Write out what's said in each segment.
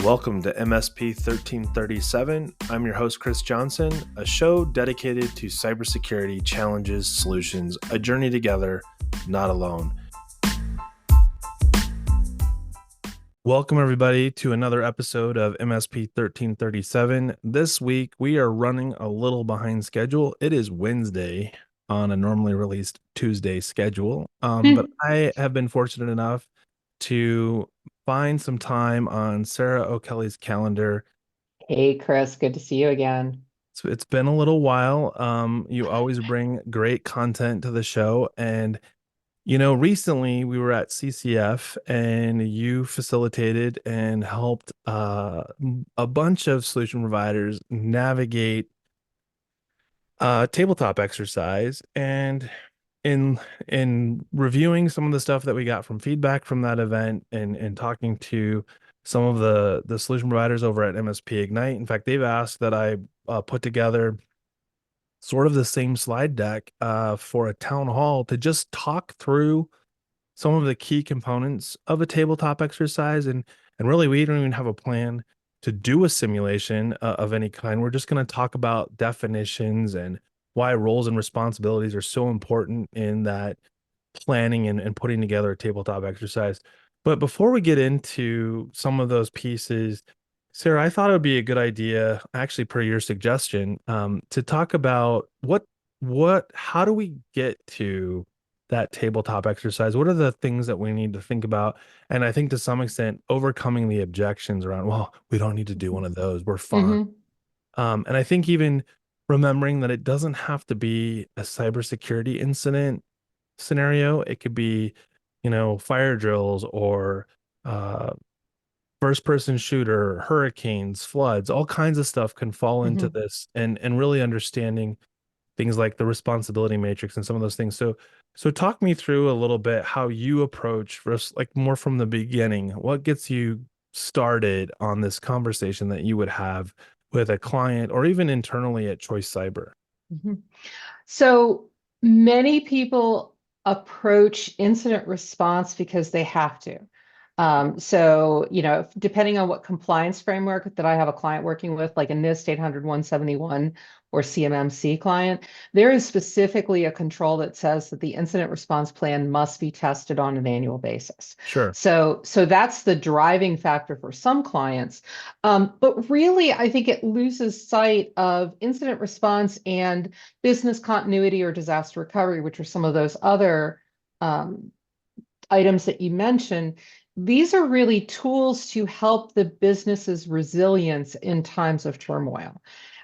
Welcome to MSP 1337. I'm your host, Chris Johnson, a show dedicated to cybersecurity challenges, solutions, a journey together, not alone. Welcome, everybody, to another episode of MSP 1337. This week, we are running a little behind schedule. It is Wednesday on a normally released Tuesday schedule, but I have been fortunate enough to find some time on Sarah O'Kelly's calendar. Hey, Chris, good to see you again. So it's been a little while. You always bring great content to the show. And, recently we were at CCF and you facilitated and helped a bunch of solution providers navigate tabletop exercise. And in reviewing some of the stuff that we got from feedback from that event and talking to some of the solution providers over at MSP Ignite. In fact, they've asked that I put together sort of the same slide deck for a town hall to just talk through some of the key components of a tabletop exercise. And really, we don't even have a plan to do a simulation of any kind. We're just going to talk about definitions and why roles and responsibilities are so important in that planning and putting together a tabletop exercise. But before we get into some of those pieces, Sarah, I thought it would be a good idea, actually, per your suggestion, to talk about how do we get to that tabletop exercise? What are the things that we need to think about? And I think to some extent, overcoming the objections around, well, we don't need to do one of those. We're fine. hmm And I think even remembering that it doesn't have to be a cybersecurity incident scenario. It could be, fire drills or uh, first person shooter, hurricanes, floods, all kinds of stuff can fall into hmm this and really understanding things like the responsibility matrix and some of those things. So talk me through a little bit how you approach first, like more from the beginning. What gets you started on this conversation that you would have with a client or even internally at Choice Cyber? hmm So many people approach incident response because they have to. Depending on what compliance framework that I have a client working with, like a NIST 800-171 or CMMC client, there is specifically a control that says that the incident response plan must be tested on an annual basis. Sure. So that's the driving factor for some clients. But really, I think it loses sight of incident response and business continuity or disaster recovery, which are some of those other um, items that you mentioned. These are really tools to help the business's resilience in times of turmoil.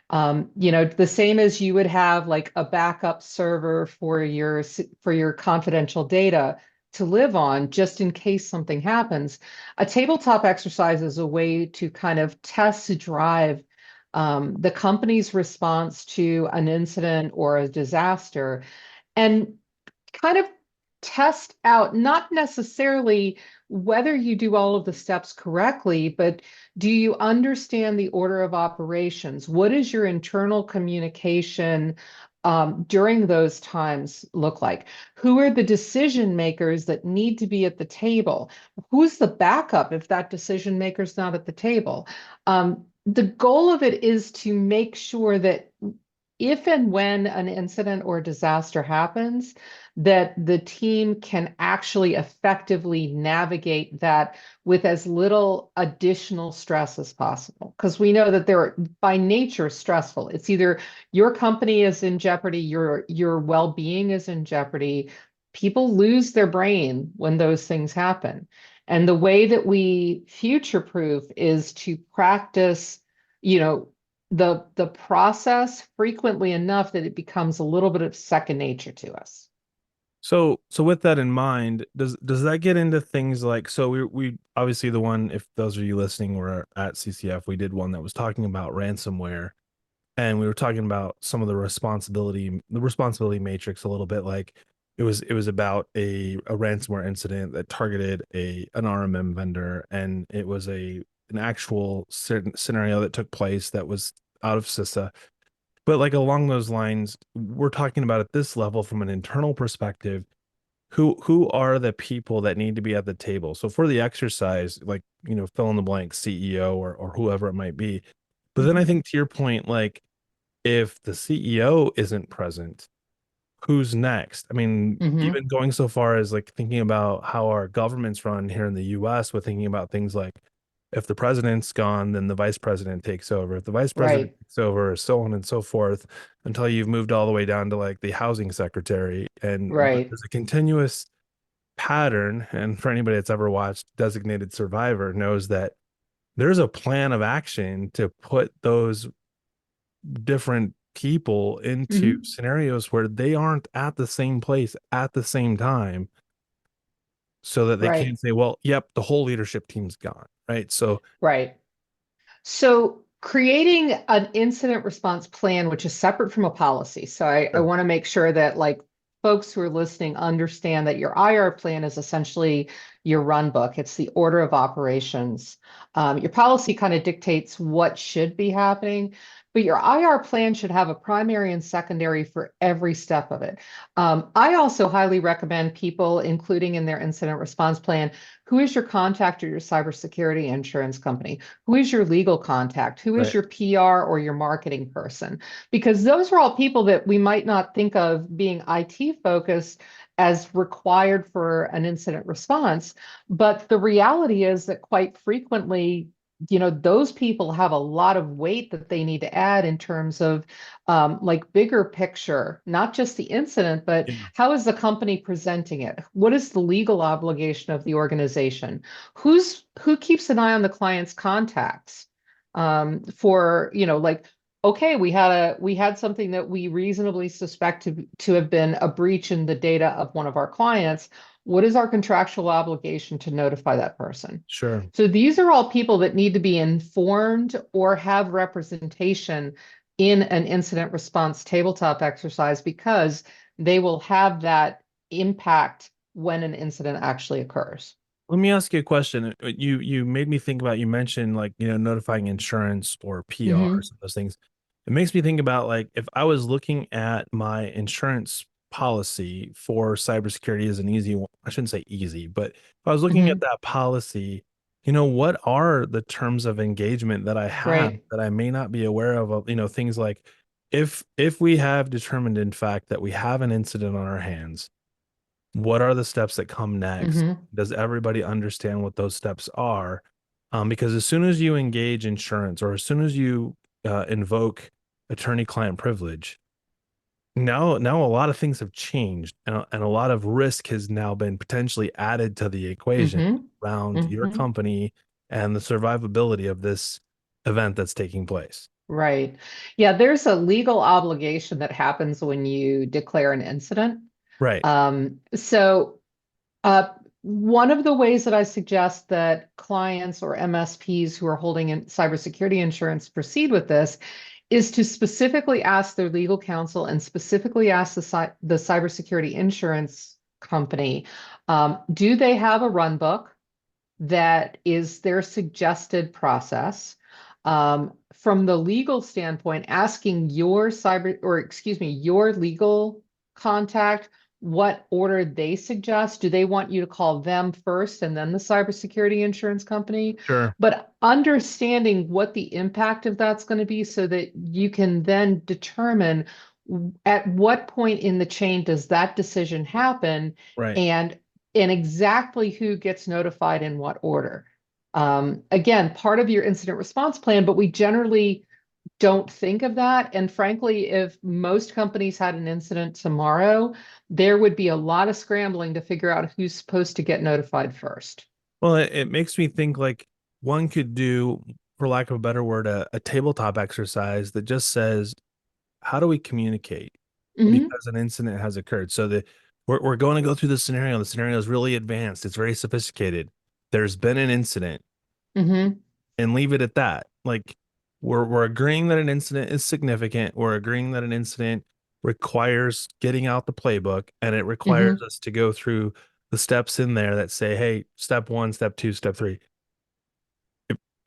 The same as you would have like a backup server for your confidential data to live on just in case something happens. A tabletop exercise is a way to kind of test drive the company's response to an incident or a disaster and kind of test out not necessarily whether you do all of the steps correctly, but do you understand the order of operations? What is your internal communication during those times look like? Who are the decision makers that need to be at the table? Who's the backup if that decision maker's not at the table? The goal of it is to make sure that if and when an incident or disaster happens, that the team can actually effectively navigate that with as little additional stress as possible. Because we know that they're by nature stressful. It's either your company is in jeopardy, your well-being is in jeopardy. People lose their brain when those things happen. And the way that we future-proof is to practice, you know, the process frequently enough that it becomes a little bit of second nature to us. So with that in mind, does that get into things like so we obviously the one if those of you listening were at CCF, we did one that was talking about ransomware and we were talking about some of the responsibility matrix a little bit like it was about a ransomware incident that targeted an RMM vendor and it was an actual scenario that took place that was out of CISA. But like along those lines, we're talking about at this level from an internal perspective, who are the people that need to be at the table? So for the exercise, like, fill in the blank CEO or whoever it might be. But then I Mhm. think to your point, like if the CEO isn't present, who's next? I mean, Mhm. even going so far as like thinking about how our government's run here in the US, with thinking about things like if the president's gone, then the vice president takes over. If the vice president Right. takes over, so on and so forth, until you've moved all the way down to like the housing secretary. But Right. there's a continuous pattern. And for anybody that's ever watched Designated Survivor knows that there's a plan of action to put those different people into Mhm. scenarios where they aren't at the same place at the same time, so that they Right. can't say, well, yep, the whole leadership team's gone. Right. So, Right. So creating an incident response plan, which is separate from a policy. So I sure. want to make sure that like folks who are listening understand that your IR plan is essentially your run book. It's the order of operations. Your policy kind of dictates what should be happening, but your IR plan should have a primary and secondary for every step of it. I also highly recommend people including in their incident response plan, who is your contact or your cybersecurity insurance company? Who is your legal contact? Who is Right. your PR or your marketing person? Because those are all people that we might not think of being IT focused as required for an incident response. But the reality is that quite frequently, those people have a lot of weight that they need to add in terms of like bigger picture, not just the incident, but Yeah. how is the company presenting it? What is the legal obligation of the organization? Who keeps an eye on the client's contacts? For, like, okay, we had something that we reasonably suspect to have been a breach in the data of one of our clients. What is our contractual obligation to notify that person? Sure. So these are all people that need to be informed or have representation in an incident response tabletop exercise because they will have that impact when an incident actually occurs. Let me ask you a question. You made me think about, you mentioned like, notifying insurance or PR, Hmm. some of those things. It makes me think about like if I was looking at my insurance policy for cybersecurity as an easy one, I shouldn't say easy, but if I was looking at Hmm. that policy, what are the terms of engagement that I have Right. that I may not be aware of, things like if we have determined in fact that we have an incident on our hands, what are the steps that come next? Hmm. Does everybody understand what those steps are? Because as soon as you engage insurance or as soon as you invoke attorney-client privilege, now a lot of things have changed, and a lot of risk has now been potentially added to the equation Hmm. around your Hmm. company and the survivability of this event that's taking place. Right. Yeah, there's a legal obligation that happens when you declare an incident. Right. So one of the ways that I suggest that clients or MSPs who are holding in cybersecurity insurance proceed with this is to specifically ask their legal counsel and specifically ask the cybersecurity insurance company, do they have a run book that is their suggested process? From the legal standpoint, asking your your legal contact what order they suggest. Do they want you to call them first and then the cybersecurity insurance company? Sure. But understanding what the impact of that's going to be so that you can then determine at what point in the chain does that decision happen Right. and and exactly who gets notified in what order. Again, part of your incident response plan, but we generally don't think of that. And frankly, if most companies had an incident tomorrow, there would be a lot of scrambling to figure out who's supposed to get notified first. Well, it makes me think like one could do, for lack of a better word, a tabletop exercise that just says, how do we communicate Hmm. because an incident has occurred? So that we're going to go through the scenario. The scenario is really advanced. It's very sophisticated. There's been an incident, Hmm. and leave it at that. Like we're agreeing that an incident is significant. We're agreeing that an incident requires getting out the playbook, and it requires Hmm. us to go through the steps in there that say, hey, step one, step two, step three.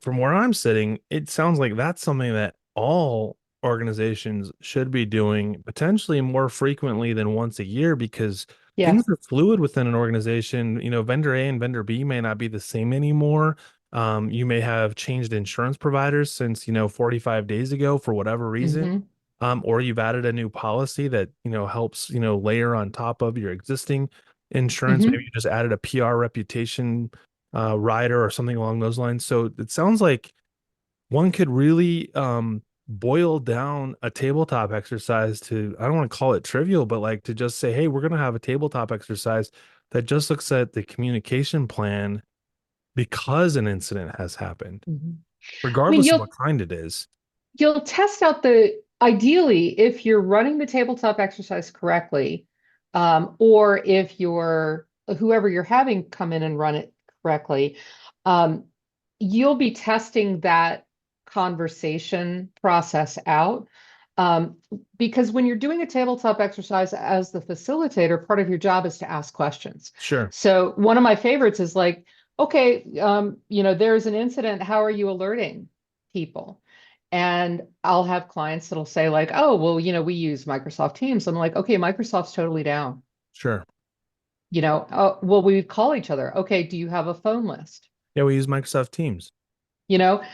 From where I'm sitting, it sounds like that's something that all organizations should be doing potentially more frequently than once a year, because Yeah. things are fluid within an organization. Vendor A and vendor B may not be the same anymore. You may have changed insurance providers since, 45 days ago for whatever reason. Hmm. Or you've added a new policy that, helps, layer on top of your existing insurance. Maybe Hmm. you just added a PR reputation rider or something along those lines. So it sounds like one could really boil down a tabletop exercise to, I don't want to call it trivial, but like to just say, hey, we're going to have a tabletop exercise that just looks at the communication plan because an incident has happened, Hmm. I mean, regardless of what kind it is. you'll test out the ideally if you're running the tabletop exercise correctly, or if you're whoever you're having come in and run it correctly, um, you'll be testing that conversation process out. Um, because when you're doing a tabletop exercise as the facilitator, part of your job is to ask questions. Sure, So one of my favorites is like, okay, there's an incident. How are you alerting people? And I'll have clients that'll say like, oh, well, we use Microsoft Teams. I'm like, okay, Microsoft's totally down. sure. Oh, well, we call each other. Okay, do you have a phone list? Yeah, we use Microsoft Teams.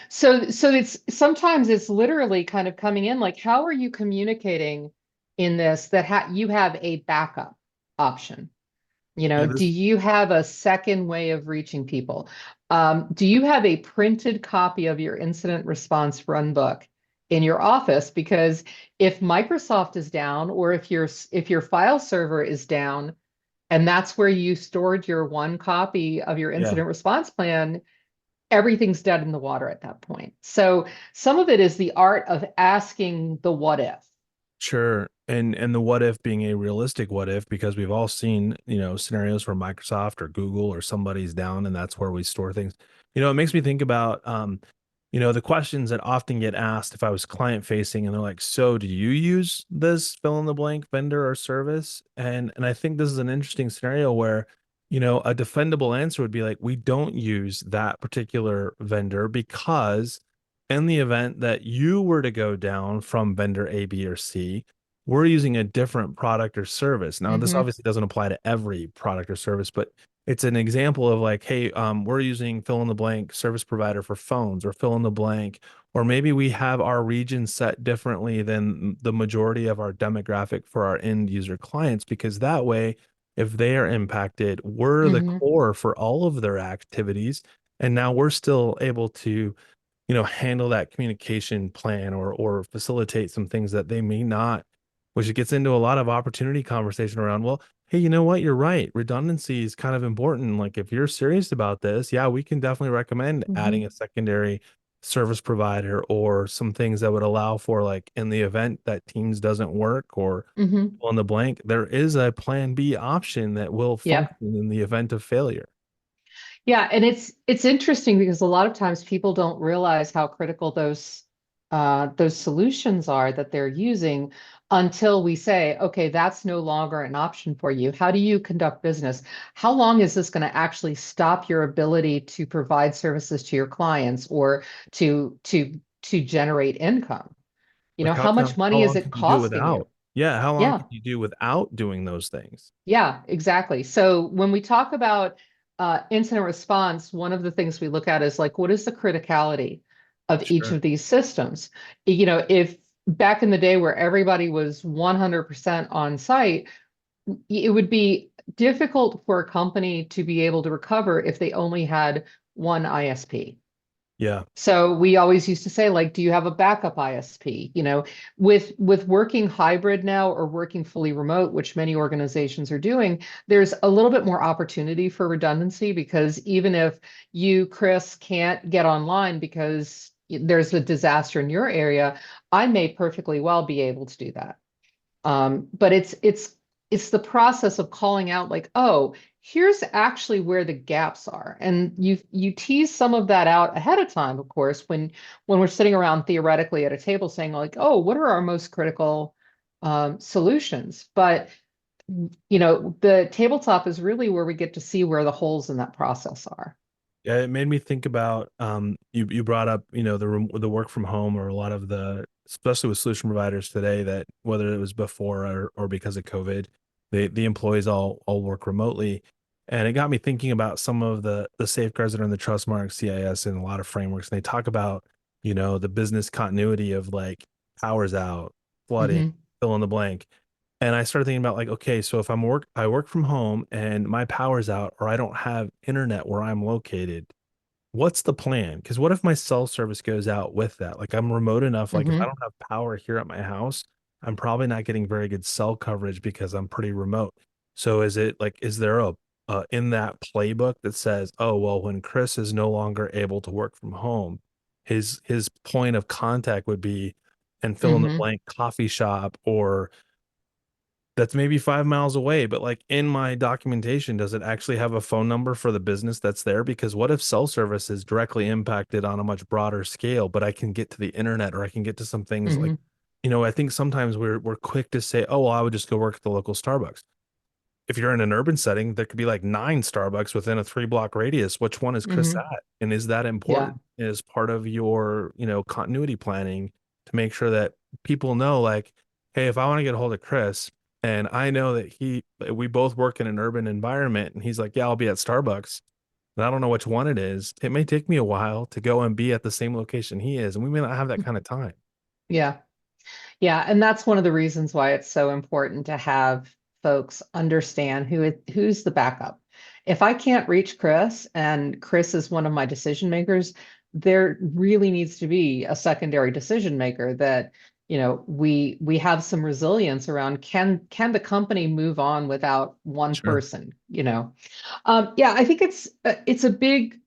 So it's sometimes it's literally kind of coming in like, how are you communicating in this that you have a backup option? Yeah, Do this, you have a second way of reaching people? Do you have a printed copy of your incident response run book in your office? Because if Microsoft is down, or if your file server is down, and that's where you stored your one copy of your yeah. incident response plan, everything's dead in the water at that point. So some of it is the art of asking the what if. Sure. And the what if being a realistic what if, because we've all seen, scenarios where Microsoft or Google or somebody's down and that's where we store things. It makes me think about the questions that often get asked if I was client facing and they're like, so do you use this fill in the blank vendor or service? And I think this is an interesting scenario where, a defendable answer would be like, we don't use that particular vendor because in the event that you were to go down from vendor A, B, or C, we're using a different product or service. Now, this Hmm. obviously doesn't apply to every product or service, but it's an example of like, hey, we're using fill in the blank service provider for phones or fill in the blank, or maybe we have our region set differently than the majority of our demographic for our end user clients, because that way, if they are impacted, we're the Hmm. core for all of their activities. And now we're still able to handle that communication plan or facilitate some things that they may not, which gets into a lot of opportunity conversation around, well, hey, you know what? You're right. Redundancy is kind of important. Like if you're serious about this, yeah, we can definitely recommend adding Hmm. a secondary service provider or some things that would allow for like in the event that Teams doesn't work or Hmm. on the blank, there is a plan B option that will Yeah. function in the event of failure. Yeah, and it's interesting because a lot of times people don't realize how critical those solutions are that they're using until we say, okay, that's no longer an option for you. How do you conduct business? How long is this going to actually stop your ability to provide services to your clients or to generate income? Like How much how money is long it can you do costing you? without? Yeah, how long Yeah. can you do without doing those things? Yeah, exactly. So when we talk about incident response, one of the things we look at is like, what is the criticality of each Sure. of these systems? If back in the day where everybody was 100% on site, it would be difficult for a company to be able to recover if they only had one ISP. Yeah. So we always used to say, like, do you have a backup ISP? With working hybrid now or working fully remote, which many organizations are doing, there's a little bit more opportunity for redundancy because even if you, Chris, can't get online because there's a disaster in your area, I may perfectly well be able to do that. But it's the process of calling out like, oh, here's actually where the gaps are. And you tease some of that out ahead of time, of course, when we're sitting around theoretically at a table saying like, oh, what are our most critical solutions? But the tabletop is really where we get to see where the holes in that process are. Yeah, it made me think about you brought up, the work from home or a lot of the especially with solution providers today that whether it was before or because of COVID, the employees all work remotely. And it got me thinking about some of the safeguards that are in the trust mark CIS and a lot of frameworks. And they talk about, the business continuity of like powers out, flooding, Hmm. fill in the blank. And I started thinking about like, okay, so if I work from home and my power's out or I don't have internet where I'm located, what's the plan? Because what if my cell service goes out with that? Like I'm remote enough, like if I Hmm. don't have power here at my house, I'm probably not getting very good cell coverage because I'm pretty remote. So is it like, is there a in that playbook that says, oh, well, when Chris is no longer able to work from home, his point of contact would be and fill in the Hmm. blank coffee shop or that's maybe 5 miles away, but like in my documentation, does it actually have a phone number for the business that's there? Because what if cell service is directly impacted on a much broader scale, but I can get to the internet or I can get to some things like, Hmm. I think sometimes we're quick to say, oh, well, I would just go work at the local Starbucks. If you're in an urban setting, there could be like 9 Starbucks within a 3 block radius. Which one is Chris Hmm. at? And is that Yeah. important as part of your, continuity planning to make sure that people know, like, hey, if I want to get a hold of Chris and I know that we both work in an urban environment and he's like, yeah, I'll be at Starbucks. And I don't know which one it is. It may take me a while to go and be at the same location he is. And we may not have that kind of time. Yeah. Yeah, and that's one of the reasons why it's so important to have folks understand who's the backup. If I can't reach Chris and Chris is one of my decision makers, there really needs to be a secondary decision maker that, we have some resilience around can the company move on without one Sure. person. Yeah, I think it's a big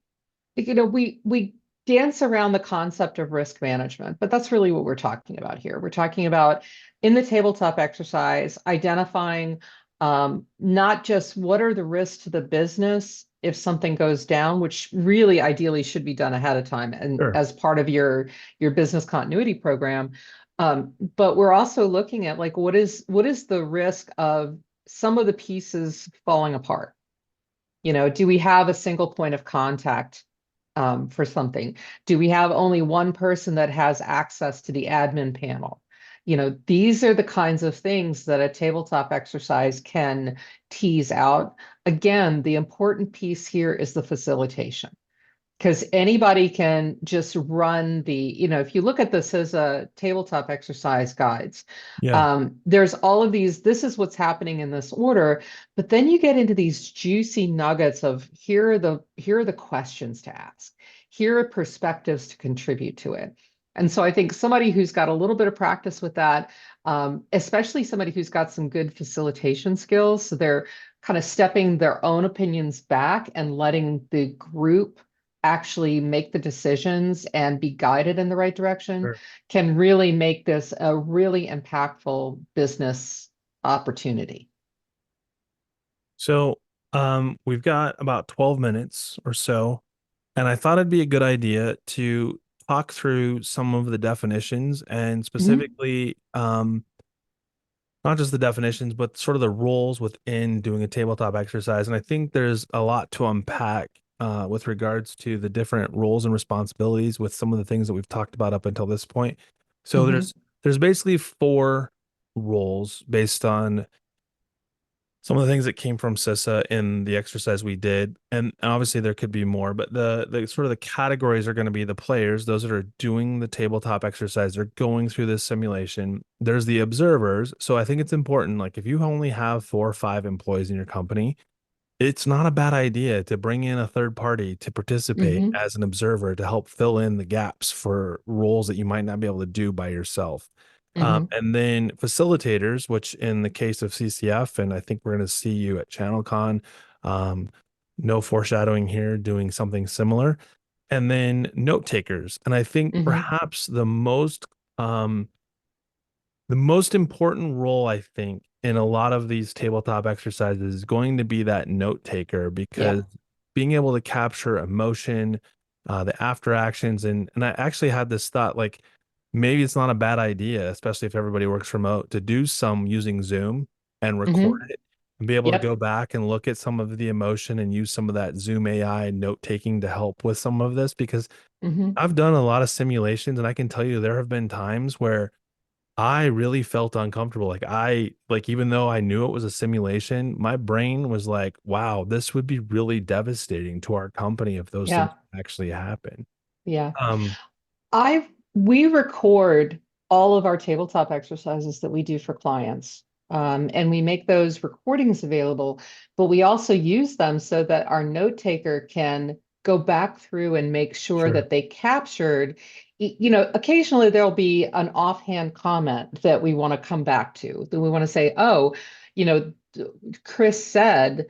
we dance around the concept of risk management, but that's really what we're talking about here. We're talking about in the tabletop exercise, identifying not just what are the risks to the business if something goes down, which really ideally should be done ahead of time and Sure. as part of your business continuity program. But we're also looking at like what is the risk of some of the pieces falling apart? Do we have a single point of contact for something? Do we have only one person that has access to the admin panel? These are the kinds of things that a tabletop exercise can tease out. Again, the important piece here is the facilitation because anybody can just run if you look at this as a tabletop exercise guides, Yeah. there's all of these, this is what's happening in this order, but then you get into these juicy nuggets of here are the questions to ask. Here are perspectives to contribute to it. And so I think somebody who's got a little bit of practice with that, especially somebody who's got some good facilitation skills, so they're kind of stepping their own opinions back and letting the group actually make the decisions and be guided in the right direction Sure. can really make this a really impactful business opportunity. So, we've got about 12 minutes or so, and I thought it'd be a good idea to talk through some of the definitions and Mhm. specifically, not just the definitions, but sort of the roles within doing a tabletop exercise. And I think there's a lot to unpack with regards to the different roles and responsibilities with some of the things that we've talked about up until this point. So Mhm. there's basically 4 roles based on some of the things that came from CISA in the exercise we did, and obviously there could be more, but the sort of the categories are going to be the players, those that are doing the tabletop exercise, they're going through this simulation. There's the observers. So I think it's important, like if you only have 4 or 5 employees in your company, it's not a bad idea to bring in a third party to participate Mhm. as an observer to help fill in the gaps for roles that you might not be able to do by yourself. Mhm. And then facilitators, which in the case of CCF, and I think we're going to see you at ChannelCon, um, no foreshadowing here, doing something similar. And then note takers. And I think Mhm. perhaps um, the most important role, I think, in a lot of these tabletop exercises is going to be that note taker Yeah. because being able to capture emotion, the after actions, and I actually had this thought like maybe it's not a bad idea, especially if everybody works remote, to do some using Zoom and record Mhm. it and be able to go Yep. back and look at some of the emotion and use some of that Zoom AI note taking to help with some of this because Mhm. I've done a lot of simulations and I can tell you there have been times where I really felt uncomfortable. Even though I knew it was a simulation, my brain was like, wow, this would be really devastating to our company if those things Yeah, actually happen. yeah. Um, We record all of our tabletop exercises that we do for clients. And we make those recordings available, but we also use them so that our note taker can go back through and make sure sure. that they captured, occasionally there'll be an offhand comment that we want to come back to, that we want to say, oh, you know, Chris said,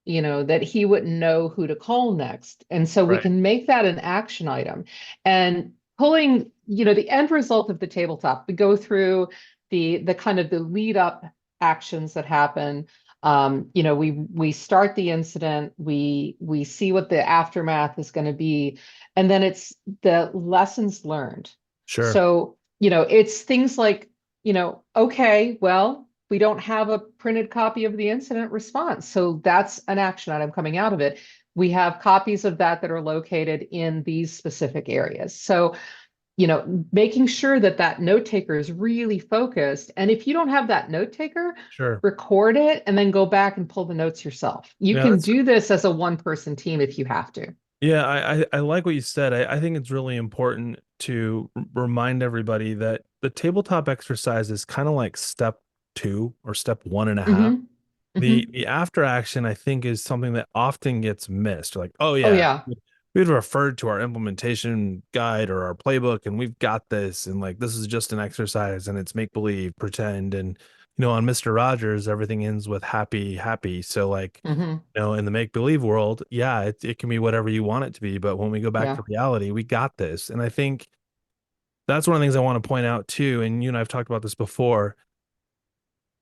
that he wouldn't know who to call next. And so we Right. can make that an action item. And pulling, the end result of the tabletop, we go through the kind of the lead up actions that happen. We start the incident, we see what the aftermath is going to be, and then it's the lessons learned. Sure. So, it's things like, okay, well, we don't have a printed copy of the incident response. So that's an action item coming out of it. We have copies of that are located in these specific areas. So, making sure that that note taker is really focused. And if you don't have that note taker, Sure. record it and then go back and pull the notes yourself. You Yeah, can that's do this as a one-person team if you have to. yeah, I like what you said. I think it's really important to remind everybody that the tabletop exercise is kind of like step two or step one and a half. Hmm. The Hmm. the after action, I think, is something that often gets missed. Like, oh Oh yeah, yeah. we'd referred to our implementation guide or our playbook, and we've got this, and like this is just an exercise, and it's make believe, pretend, and on Mr. Rogers, everything ends with happy, happy. So like, Hmm. in the make believe world, yeah, it can be whatever you want it to be, but when we go back Yeah. to reality, we got this, and I think that's one of the things I want to point out too. And you and I've talked about this before.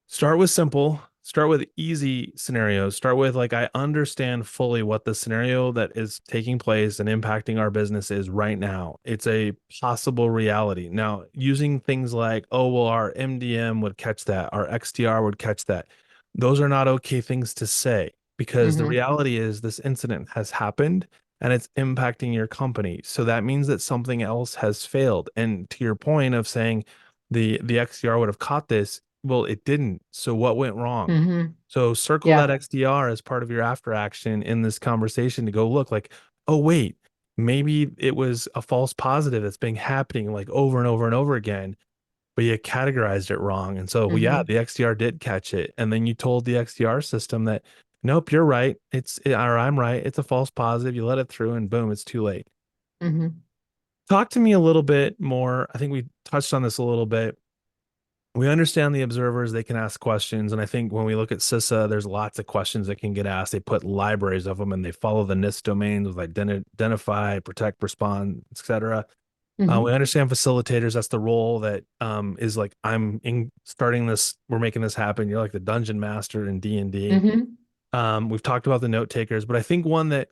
Start with simple, start with easy scenarios. Start with like I understand fully what the scenario that is taking place and impacting our business is right now. It's a possible reality. Now, using things like, oh, well, our MDM would catch that, our XDR would catch that. Those are not okay things to say because the Hmm. reality is this incident has happened and it's impacting your company. So that means that something else has failed. And to your point of saying the XDR would have caught this, well, it didn't. So what went wrong? Hmm. So circle that Yeah. XDR as part of your after action in this conversation to go look like, oh, wait, maybe it was a false positive that's been happening like over and over and over again, but you categorized it wrong. And so, well, yeah, Hmm. the XDR did catch it. And then you told the XDR system that, nope, you're right. Or I'm right. It's a false positive. You let it through and boom, it's too late. Hmm. Talk to me a little bit more. I think we touched on this a little bit. We understand the observers, they can ask questions. And I think when we look at CISA, there's lots of questions that can get asked. They put libraries of them and they follow the NIST domains with identify, protect, respond, etc. We Hmm. understand facilitators. That's the role that is like, starting this, we're making this happen. You're like the dungeon master in D&D. Hmm. We've talked about the note takers, but I think one that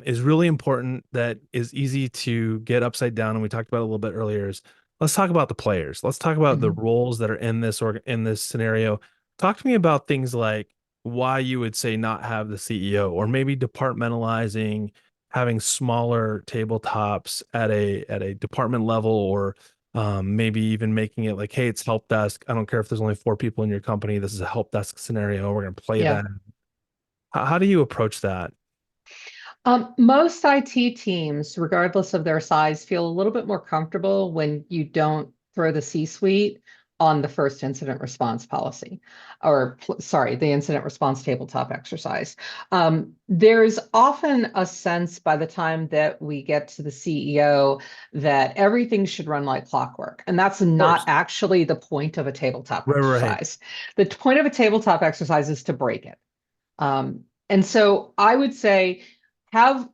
is really important that is easy to get upside down, and we talked about it a little bit earlier, is let's talk about the players. Let's talk about the Hmm. roles that are in this or in this scenario. Talk to me about things like why you would say not have the CEO, or maybe departmentalizing, having smaller tabletops at a department level, or maybe even making it like, hey, it's help desk. I don't care if there's only four people in your company. This is a help desk scenario. We're going to play Yeah. that. How do you approach that? Most IT teams, regardless of their size, feel a little bit more comfortable when you don't throw the C-suite on the first incident response policy, or sorry, the incident response tabletop exercise. There's often a sense by the time that we get to the CEO that everything should run like clockwork. And that's Of not course. actually the point of a tabletop Right, right. exercise. The point of a tabletop exercise is to break it. And so I would say have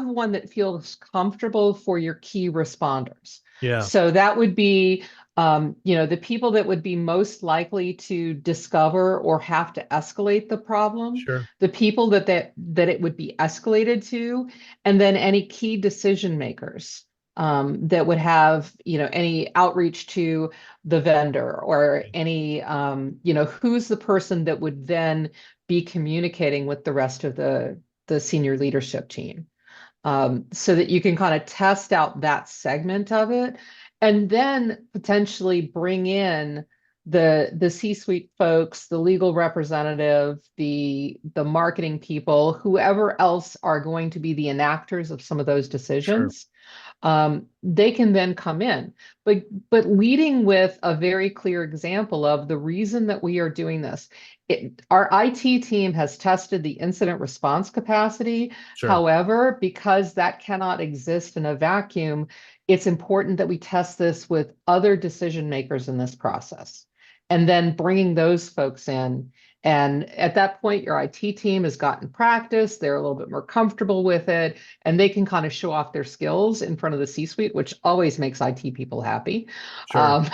one that feels comfortable for your key responders. Yeah, So that would be the people that would be most likely to discover or have to escalate the problem, sure. the people that it would be escalated to, and then any key decision makers that would have any outreach to the vendor or any who's the person that would then be communicating with the rest of the senior leadership team, so that you can kind of test out that segment of it. and then potentially bring in the C-suite folks, the legal representative, the marketing people, whoever else are going to be the enactors of some of those Sure. decisions. They can then come in, but leading with a very clear example of the reason that we are doing this. Our IT team has tested the incident response capacity. Sure. However, because that cannot exist in a vacuum, it's important that we test this with other decision makers in this process, and then bringing those folks in. And at that point, your IT team has gotten practice, they're a little bit more comfortable with it, and they can kind of show off their skills in front of the C-suite, which always makes IT people happy. Sure. Um,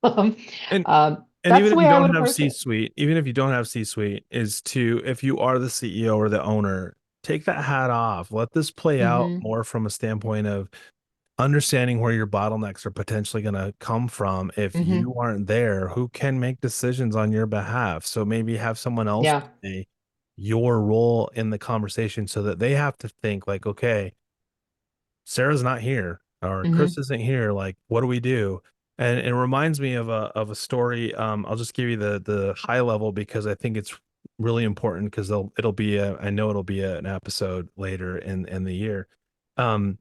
um, And and that's even the if way you I don't would have approach it. C-suite, even if you don't have C-suite, is to, if you are the CEO or the owner, take that hat off. Let this play out Hmm. more from a standpoint of understanding where your bottlenecks are potentially going to come from. If Hmm. you aren't there, who can make decisions on your behalf? So maybe have someone else Yeah. play your role in the conversation so that they have to think like, okay, Sarah's not here or Chris Hmm. isn't here. Like, what do we do? And it reminds me of a story. I'll just give you the high level because I think it's really important because it'll be I know it'll be an episode later in the year. Um,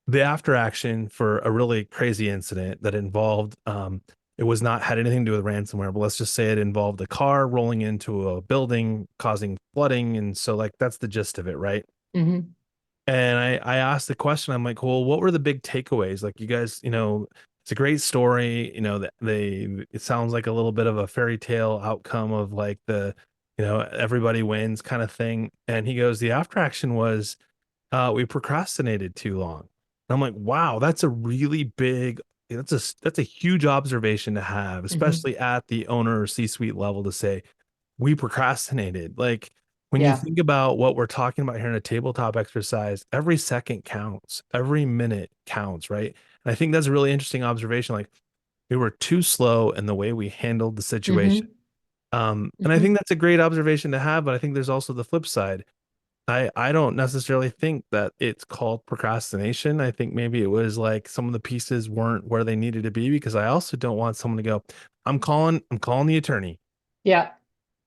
the after action for a really crazy incident that involved it was not had anything to do with ransomware, but let's just say it involved a car rolling into a building causing flooding, and so like that's the gist of it, right? Hmm. And I asked the question, I'm like, well, what were the big takeaways? Like, you guys, it's a great story, that it sounds like a little bit of a fairy tale outcome of like everybody wins kind of thing. And he goes, the after action was we procrastinated too long. And I'm like, wow, that's a really big, that's a huge observation to have, Hmm. especially at the owner or C-suite level to say, we procrastinated. Like when you Yeah. think about what we're talking about here in a tabletop exercise, every second counts, every minute counts, right? And I think that's a really interesting observation. Like we were too slow in the way we handled the situation. Hmm. And I think Hmm. that's a great observation to have, but I think there's also the flip side. I don't necessarily think that it's called procrastination. I think maybe it was like some of the pieces weren't where they needed to be because I also don't want someone to go, I'm calling the attorney. Yeah.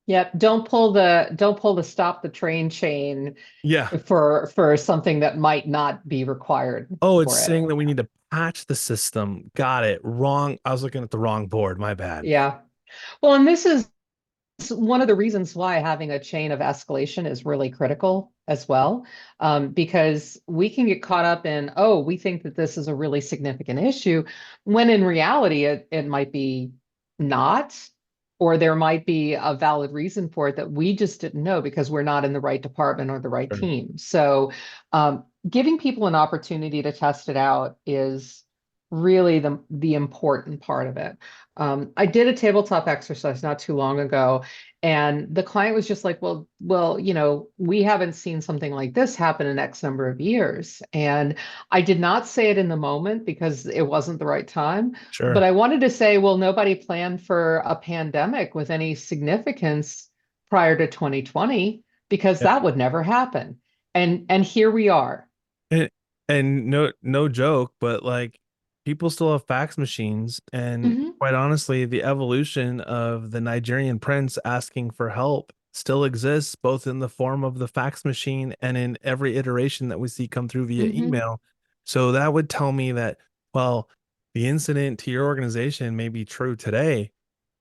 Yeah. Don't pull the stop the train chain Yeah. for something that might not be required Oh, it's for it. saying that we need to patch the system. Got it. Wrong. I was looking at the wrong board. My bad. Yeah. Well, and this is one of the reasons why having a chain of escalation is really critical as well, because we can get caught up in, oh, we think that this is a really significant issue, when in reality it might be not, or there might be a valid reason for it that we just didn't know because we're not in the right department or the right Sure. team. So giving people an opportunity to test it out is really the important part of it. I did a tabletop exercise not too long ago, and the client was just like, well, we haven't seen something like this happen in X number of years. And I did not say it in the moment because it wasn't the right time, but Sure. I wanted to say, well, nobody planned for a pandemic with any significance prior to 2020 because Yeah. that would never happen. And here we are. And, and no joke, but like people still have fax machines, and Hmm. quite honestly, the evolution of the Nigerian prince asking for help still exists, both in the form of the fax machine and in every iteration that we see come through via Hmm. email. So that would tell me that, well, the incident to your organization may be true today,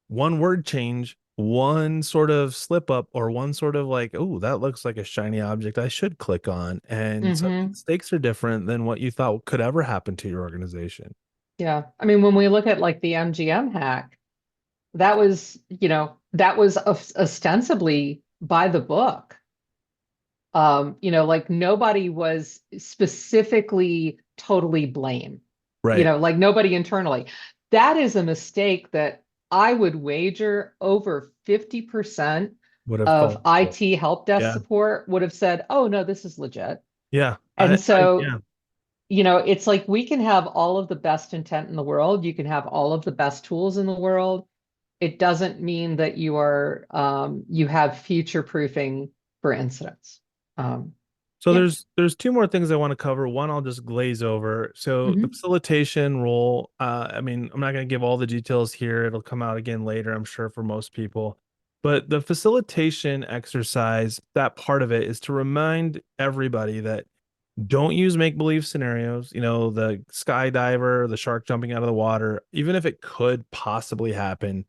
one word change, one sort of slip up, or one sort of like, oh, that looks like a shiny object I should click on. And suddenly the Hmm. stakes are different than what you thought could ever happen to your organization. Yeah. I mean, when we look at like the MGM hack, that was ostensibly by the book. Like nobody was specifically totally blame, Right. like nobody internally. That is a mistake that I would wager over 50% Would have of called. IT help desk Yeah. support would have said, oh no, this is legit. Yeah. And Yeah. so, it's like we can have all of the best intent in the world, you can have all of the best tools in the world. It doesn't mean that you have future proofing for incidents. Um, So Yeah. there's two more things I want to cover. One I'll just glaze over. So the Hmm. facilitation role, I mean, I'm not going to give all the details here. It'll come out again later, I'm sure, for most people. But the facilitation exercise, that part of it is to remind everybody that don't use make-believe scenarios. You know, the skydiver, the shark jumping out of the water, even if it could possibly happen,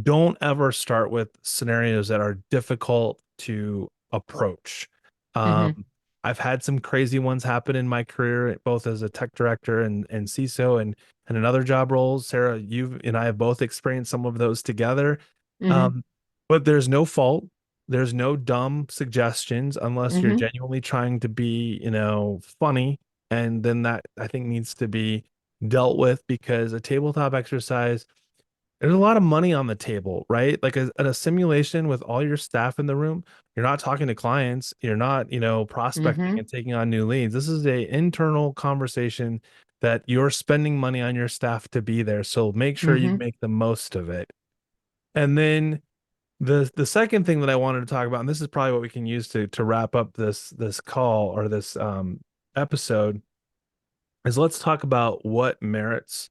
don't ever start with scenarios that are difficult to approach. Hmm. Um, I've had some crazy ones happen in my career, both as a tech director and CISO and in other job roles. Sarah, you and I have both experienced some of those together. Hmm. Um, but there's no fault. There's no dumb suggestions unless you're Hmm. genuinely trying to be, funny. And then that I think needs to be dealt with because a tabletop exercise there's a lot of money on the table, right? Like at a simulation with all your staff in the room, you're not talking to clients, you're not, prospecting and Hmm. taking on new leads. This is a internal conversation that you're spending money on your staff to be there. So make sure you Hmm. make the most of it. And then the second thing that I wanted to talk about, and this is probably what we can use to wrap up this call or this episode, is let's talk about what merits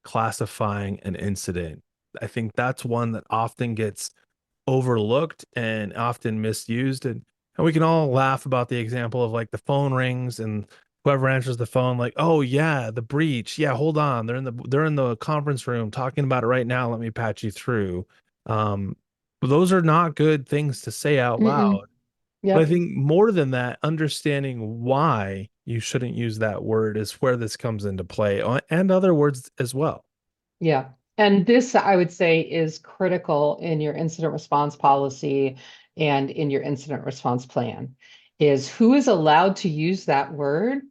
classifying an incident. I think that's one that often gets overlooked and often misused. And we can all laugh about the example of like the phone rings and whoever answers the phone, like, oh yeah, the breach. Yeah, hold on. They're in the conference room talking about it right now. Let me patch you through. Um, those are not good things to say out Hmm. loud. But I Yep. think more than that, understanding why you shouldn't use that word is where this comes into play, and other words as well. Yeah. And this, I would say, is critical in your incident response policy and in your incident response plan, is who is allowed to use that word.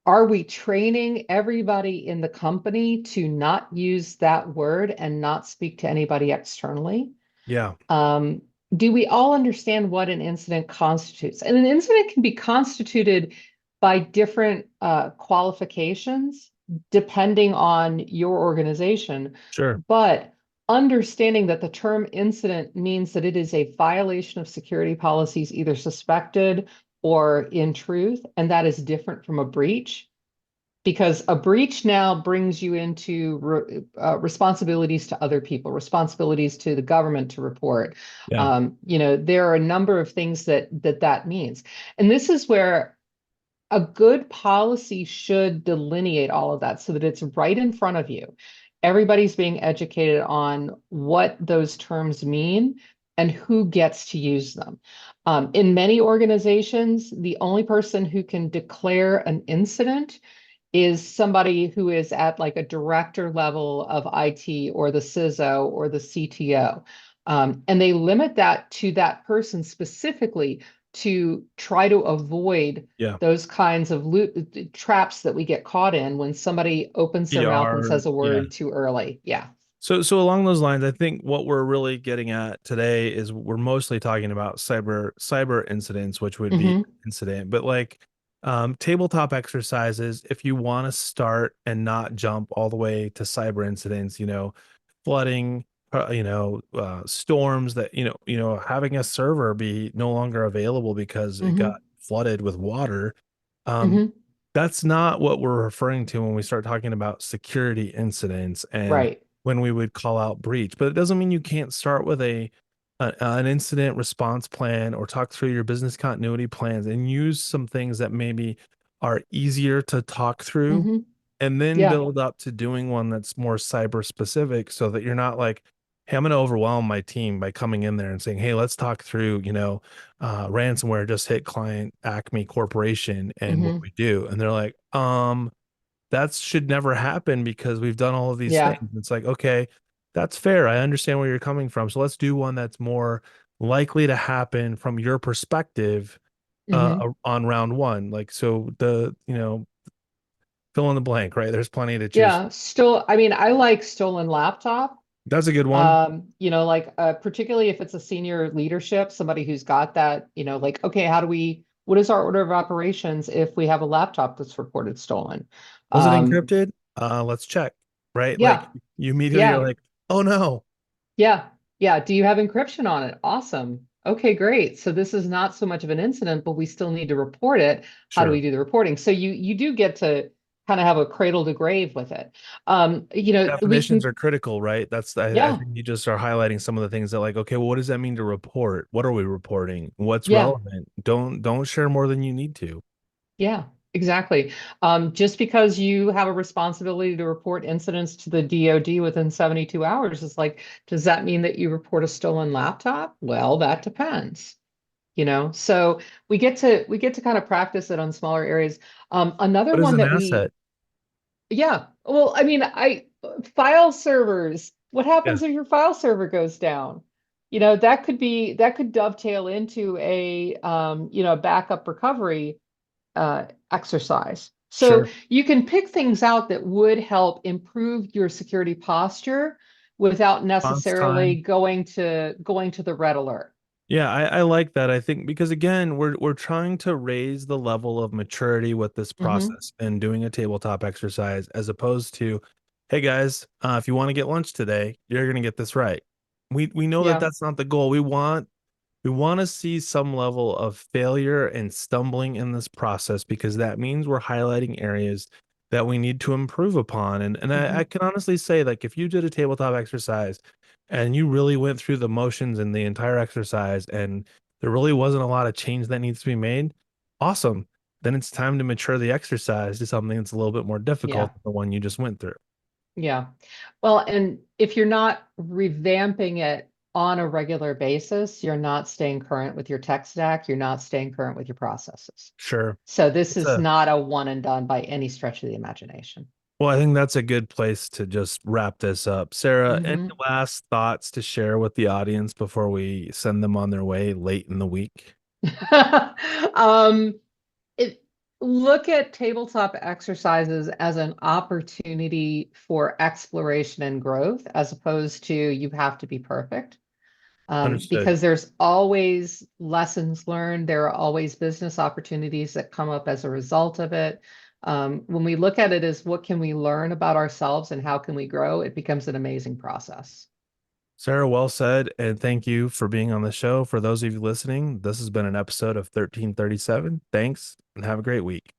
Are we training everybody in the company to not use that word and not speak to anybody externally? Yeah, Um, do we all understand what an incident constitutes? And an incident can be constituted by different qualifications depending on your organization. sure. But understanding that the term incident means that it is a violation of security policies, either suspected or in truth, and that is different from a breach because a breach now brings you into responsibilities to other people, responsibilities to the government to report. Yeah. There are a number of things that means, and this is where a good policy should delineate all of that so that it's right in front of you. Everybody's being educated on what those terms mean and who gets to use them. In many organizations, the only person who can declare an incident is somebody who is at like a director level of IT or the CISO or the CTO. And they limit that to that person specifically to try to avoid Yeah. those kinds of traps that we get caught in when somebody opens their mouth and PR. says a Yeah. word too early. Yeah. So along those lines, I think what we're really getting at today is we're mostly talking about cyber incidents, which would be Hmm. incident, but like tabletop exercises, if you want to start and not jump all the way to cyber incidents, flooding, storms that, having a server be no longer available because it got Hmm. flooded with water. Um, Hmm. that's not what we're referring to when we start talking about security incidents and Right. when we would call out breach. But it doesn't mean you can't start with an incident response plan or talk through your business continuity plans and use some things that maybe are easier to talk through Hmm. and then Yeah. build up to doing one that's more cyber specific so that you're not like, hey, I'm going to overwhelm my team by coming in there and saying, hey, let's talk through, ransomware just hit client Acme Corporation and what Hmm. we do. And they're like, that should never happen because we've done all of these things. Yeah. It's like, okay, that's fair. I understand where you're coming from. So let's do one that's more likely to happen from your perspective Hmm. on round one. Like, so fill in the blank, right? There's plenty to choose. Yeah. Still, I mean, I like stolen laptop. That's a good one. Like particularly if it's a senior leadership, somebody who's got that, like, okay, what is our order of operations if we have a laptop that's reported stolen? Was it Um, encrypted? Let's check, right? Like yeah, you immediately are yeah, like, oh no. yeah, yeah. Do you have encryption on it? Awesome. Okay, great. So this is not so much of an incident, but we still need to report it. How do we Sure. do the reporting? So you do get to kind of have a cradle to grave with it. We Definitions can, are critical, right? I yeah, think you just are highlighting some of the things that like, okay, well, what does that mean to report? What are we reporting? What's yeah. relevant? Don't share more than you need to. Yeah, exactly. Just because you have a responsibility to report incidents to the DoD within 72 hours is like, does that mean that you report a stolen laptop? Well, that depends, So we get to kind of practice it on smaller areas. Another What is one an that we, asset? yeah, well, I mean, I file servers. What Yeah, happens if your file server goes down? That could dovetail into a backup recovery exercise. So sure. you can pick things out that would help improve your security posture without Response time. necessarily going to the red alert. Yeah, I like that. I think because again, we're trying to raise the level of maturity with this Hmm. process and doing a tabletop exercise as opposed to, hey guys, if you want to get lunch today, you're gonna get this right. We know that Yeah. that's not the goal. We want to see some level of failure and stumbling in this process because that means we're highlighting areas that we need to improve upon. And I Hmm. can honestly say, like, if you did a tabletop exercise and you really went through the motions in the entire exercise and there really wasn't a lot of change that needs to be made, awesome. Then it's time to mature the exercise to something that's a little bit more Yeah. difficult than the one you just went through. Yeah. Well, and if you're not revamping it on a regular basis, you're not staying current with your tech stack, you're not staying current with your processes. Sure. So this It's is a not a one and done by any stretch of the imagination. Well, I think that's a good place to just wrap this up. Sarah, any Mhm. last thoughts to share with the audience before we send them on their way late in the week? Um, it look at tabletop exercises as an opportunity for exploration and growth, as opposed to you have to be perfect. Understood. Because there's always lessons learned, there are always business opportunities that come up as a result of it. When we look at it as what can we learn about ourselves and how can we grow, it becomes an amazing process. Sarah, well said. And thank you for being on the show. For those of you listening, this has been an episode of 1337. Thanks and have a great week.